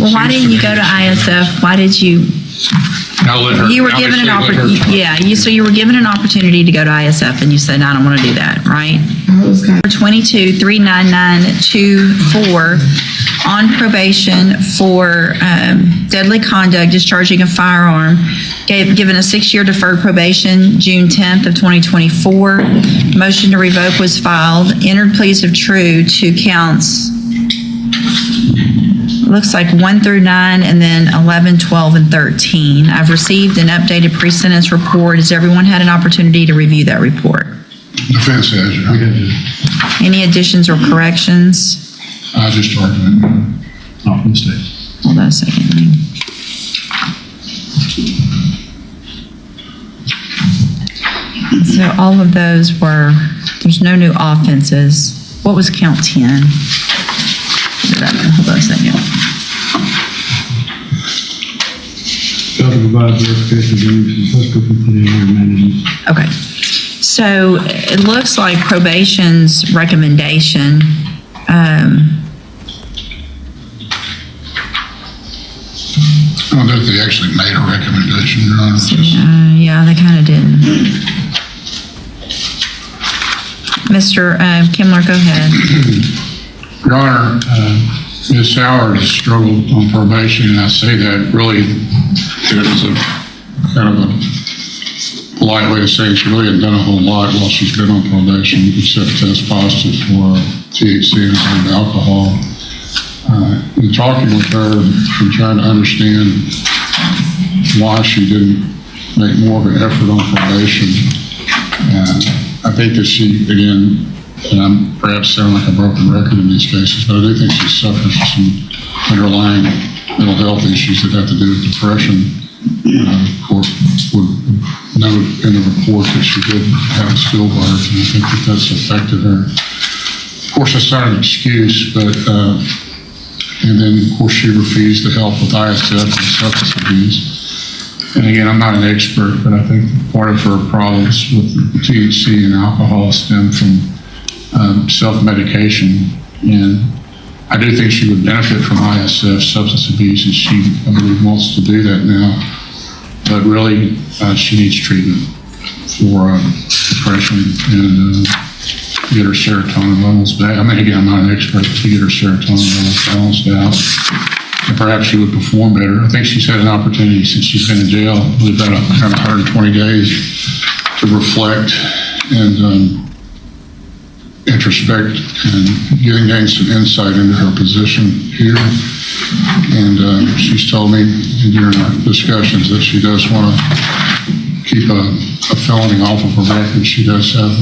Well, why didn't you go to ISF? Why did you? You were given an opportunity. Yeah, you were given an opportunity to go to ISF, and you said, "No, I don't want to do that." Right? 22-39924 on probation for deadly conduct, discharging a firearm. Given a 6-year deferred probation, June 10th of 2024. Motion to revoke was filed. Entered pleas of true to counts. Looks like 1 through 9, and then 11, 12, and 13. I've received an updated pre-sentence report. Has everyone had an opportunity to review that report? Defense has, Your Honor. Any additions or corrections? I just argument, not from the state. Hold on a second. So all of those were, there's no new offenses. What was count 10? Hold on a second. Okay. So it looks like probation's recommendation I don't know if they actually made a recommendation, Your Honor. Yeah, they kind of didn't. Mr. Kimler, go ahead. Your Honor, Ms. Howard has struggled on probation, and I say that really, it was a kind of a polite way of saying she really hasn't done a whole lot while she's been on probation, except test positive for THC and alcohol. In talking with her and trying to understand why she didn't make more of an effort on probation, I think that she, again, and I'm perhaps sound like a broken record in these cases, but I do think she suffers some underlying mental health issues that have to do with depression. The court would note in the report that she did have a stillbirth, and I think that that's affected her. Of course, that's not an excuse, but and then, of course, she refused to help with ISF and substance abuse. And again, I'm not an expert, but I think part of her problems with THC and alcohol stem from self-medication. And I do think she would benefit from ISF substance abuse, and she, I believe, wants to do that now. But really, she needs treatment for depression and get her serotonin levels back. I mean, again, I'm not an expert, but to get her serotonin levels balanced out, and perhaps she would perform better. I think she's had an opportunity since she's been in jail, I believe about 120 days, to reflect and introspect and gain some insight into her position here. And she's told me during our discussions that she does want to keep a felony off of her record. She does have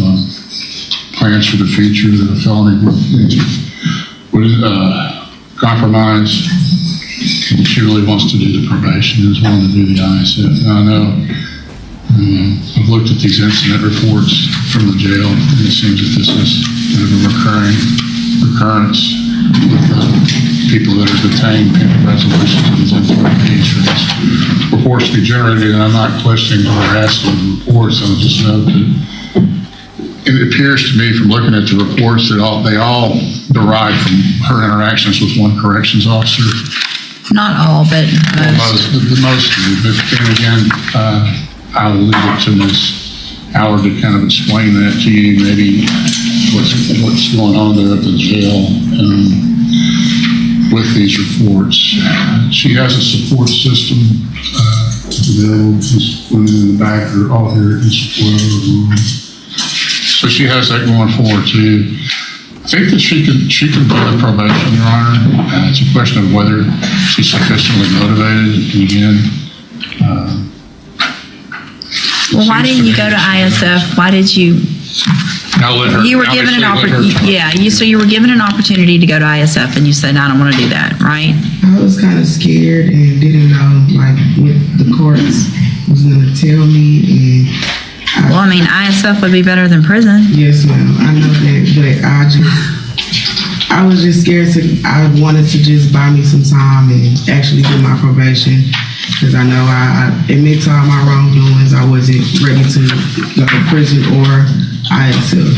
plans for the future that a felony would compromise. And she really wants to do the probation and is willing to do the ISF. Now, I know I've looked at these incident reports from the jail, and it seems that this is kind of a recurrence with people that are detained in resolution to these incidents for these reports to be generated. And I'm not questioning or asking the reports. I'll just note that it appears to me from looking at the reports that they all derive from her interactions with one corrections officer. Not all, but most. Most do, but then again, I'll leave it to Ms. Howard to kind of explain that to you, maybe what's going on there at the jail with these reports. She has a support system available. Just women in the back are all here in support. So she has that going forward too. I think that she can do the probation, Your Honor. It's a question of whether she's sufficiently motivated. And again, well, why didn't you go to ISF? Why did you? You were given an opportunity. Yeah, you were given an opportunity to go to ISF, and you said, "No, I don't want to do that." Right? I was kind of scared and didn't know like what the courts was going to tell me. And well, I mean, ISF would be better than prison. Yes, ma'am. I know that, but I was just scared. I wanted to just buy me some time and actually do my probation, because I know I admit to all my wrongdoings. I wasn't ready to go to prison or ISF.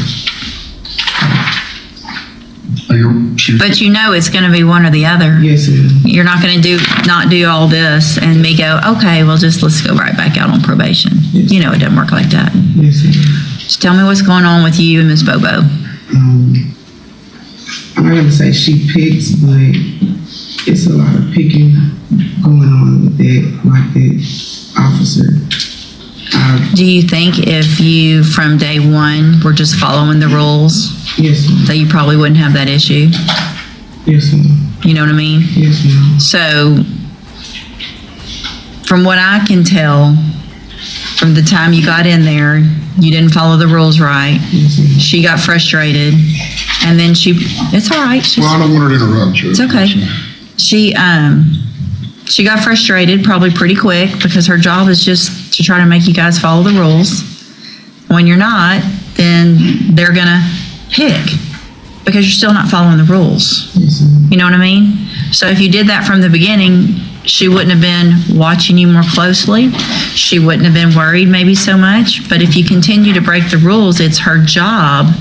But you know it's going to be one or the other. Yes, ma'am. You're not going to not do all this and me go, okay, well, let's go right back out on probation. Yes. You know it doesn't work like that. Yes, ma'am. Just tell me what's going on with you and Miss Bobo. I'm not gonna say she picks, but it's a lot of picking going on with that officer. Do you think if you, from day one, were just following the rules, Yes, ma'am. that you probably wouldn't have that issue? Yes, ma'am. You know what I mean? Yes, ma'am. So, from what I can tell, from the time you got in there, you didn't follow the rules right. Yes, ma'am. She got frustrated, and then it's all right. Well, I don't want to interrupt you. It's okay. She got frustrated probably pretty quick because her job is just to try to make you guys follow the rules. When you're not, then they're gonna pick because you're still not following the rules. Yes, ma'am. You know what I mean? So if you did that from the beginning, she wouldn't have been watching you more closely. She wouldn't have been worried maybe so much. But if you continue to break the rules, it's her job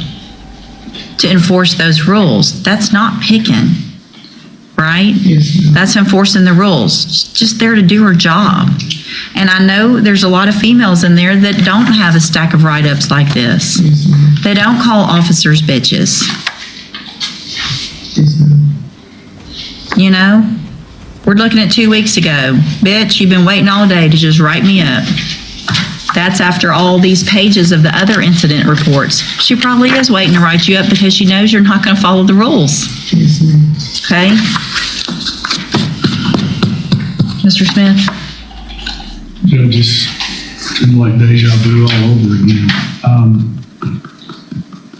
to enforce those rules. That's not picking, right? Yes, ma'am. That's enforcing the rules. She's just there to do her job. And I know there's a lot of females in there that don't have a stack of write-ups like this. Yes, ma'am. They don't call officers bitches. Yes, ma'am. You know? We're looking at 2 weeks ago. Bitch, you've been waiting all day to just write me up. That's after all these pages of the other incident reports. She probably is waiting to write you up because she knows you're not going to follow the rules. Yes, ma'am. Okay? Mr. Smith? Judge, it's seems like deja vu all over again.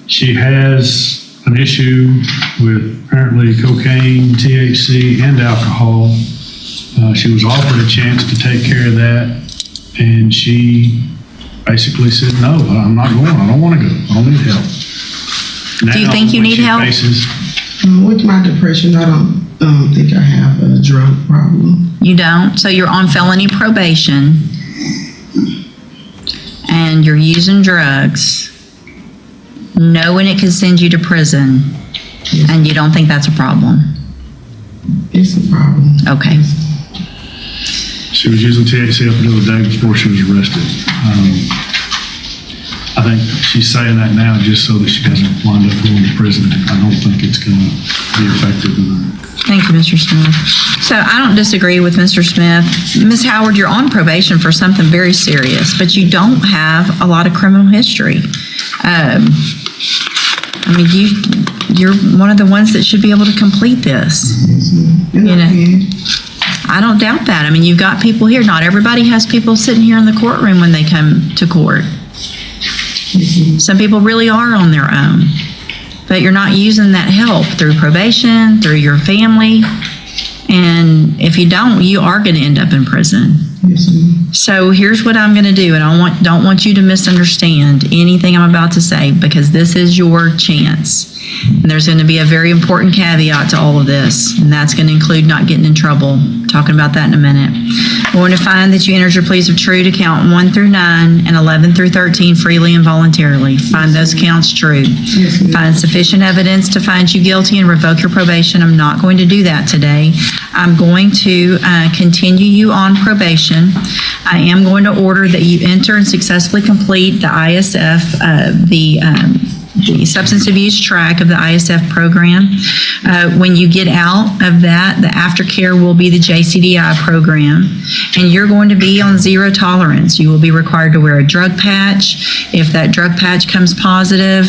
She has an issue with apparently cocaine, THC, and alcohol. She was offered a chance to take care of that, and she basically said, no, I'm not going. I don't want to go. I don't need help. Do you think you need help? With my depression, I don't think I have a drug problem. You don't? So you're on felony probation and you're using drugs, knowing it could send you to prison, and you don't think that's a problem? It's a problem. Okay. She was using THC up until the day before she was arrested. I think she's saying that now just so that she doesn't wind up going to prison. I don't think it's going to be effective enough. Thank you, Mr. Smith. So I don't disagree with Mr. Smith. Ms. Howard, you're on probation for something very serious, but you don't have a lot of criminal history. You're one of the ones that should be able to complete this. And You I know. can. I don't doubt that. You've got people here. Not everybody has people sitting here in the courtroom when they come to court. Some people really are on their own, but you're not using that help through probation, through your family, and if you don't, you are going to end up in prison. Yes, ma'am. So here's what I'm going to do, and I don't want you to misunderstand anything I'm about to say, because this is your chance. And there's going to be a very important caveat to all of this, and that's going to include not getting in trouble. Talking about that in a minute. We're going to find that you entered your pleas of true to count 1 through 9 and 11 through 13 freely and voluntarily. Find those counts true. Yes, ma'am. Find sufficient evidence to find you guilty and revoke your probation. I'm not going to do that today. I'm going to continue you on probation. I am going to order that you enter and successfully complete the ISF, the substance abuse track of the ISF program. When you get out of that, the aftercare will be the JCDI program, and you're going to be on zero tolerance. You will be required to wear a drug patch. If that drug patch comes positive,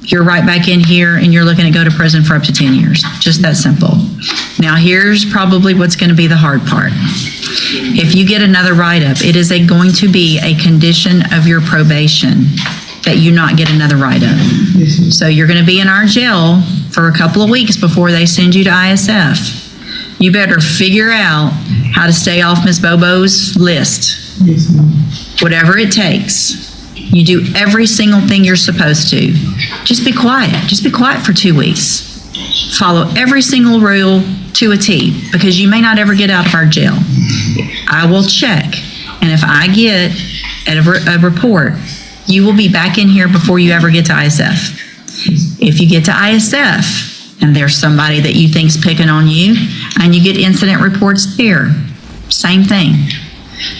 you're right back in here and you're looking to go to prison for up to 10 years. Just that simple. Now, here's probably what's going to be the hard part. If you get another write-up, it is going to be a condition of your probation that you not get another write-up. Yes, ma'am. So you're going to be in our jail for a couple of weeks before they send you to ISF. You better figure out how to stay off Ms. Bobo's list. Yes, ma'am. Whatever it takes. You do every single thing you're supposed to. Just be quiet. Just be quiet for 2 weeks. Follow every single rule to a T, because you may not ever get out of our jail. I will check, and if I get a report, you will be back in here before you ever get to ISF. If you get to ISF and there's somebody that you think's picking on you, and you get incident reports there, same thing.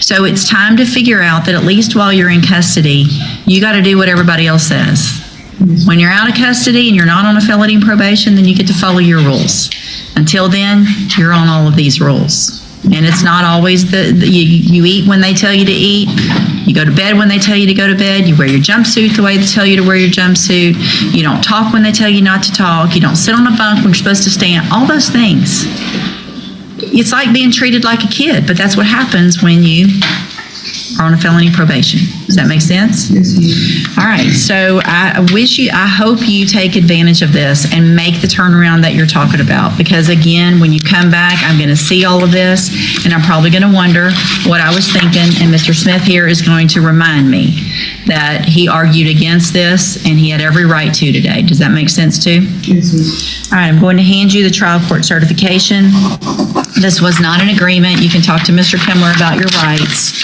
So it's time to figure out that at least while you're in custody, you got to do what everybody else says. When you're out of custody and you're not on a felony probation, then you get to follow your rules. Until then, you're on all of these rules. And it's not always you eat when they tell you to eat, you go to bed when they tell you to go to bed, you wear your jumpsuit the way they tell you to wear your jumpsuit, you don't talk when they tell you not to talk, you don't sit on a bunk when you're supposed to stand, all those things. It's like being treated like a kid, but that's what happens when you are on a felony probation. Does that make sense? Yes, ma'am. All right, so I hope you take advantage of this and make the turnaround that you're talking about. Because again, when you come back, I'm gonna see all of this, and I'm probably gonna wonder what I was thinking, and Mr. Smith here is going to remind me that he argued against this, and he had every right to today. Does that make sense too? Yes, ma'am. All right, I'm going to hand you the trial court certification. This was not an agreement. You can talk to Mr. Kimler about your rights.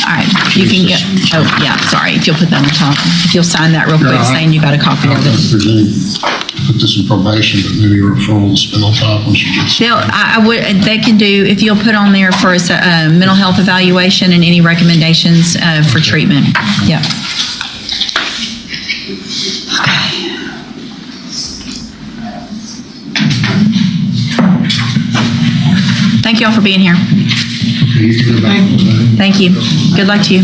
All right, you can get, oh, yeah, sorry, if you'll put that on top. If you'll sign that real quick, saying you got a copy I of don't know if it. there's any, put this in probation, but maybe a referral to Spindle Top when she gets. I would, they can do, if you'll put on there for a mental health evaluation and any recommendations for treatment. Yeah. Thank you all for being here. You can go back. Thank you. Good luck to you.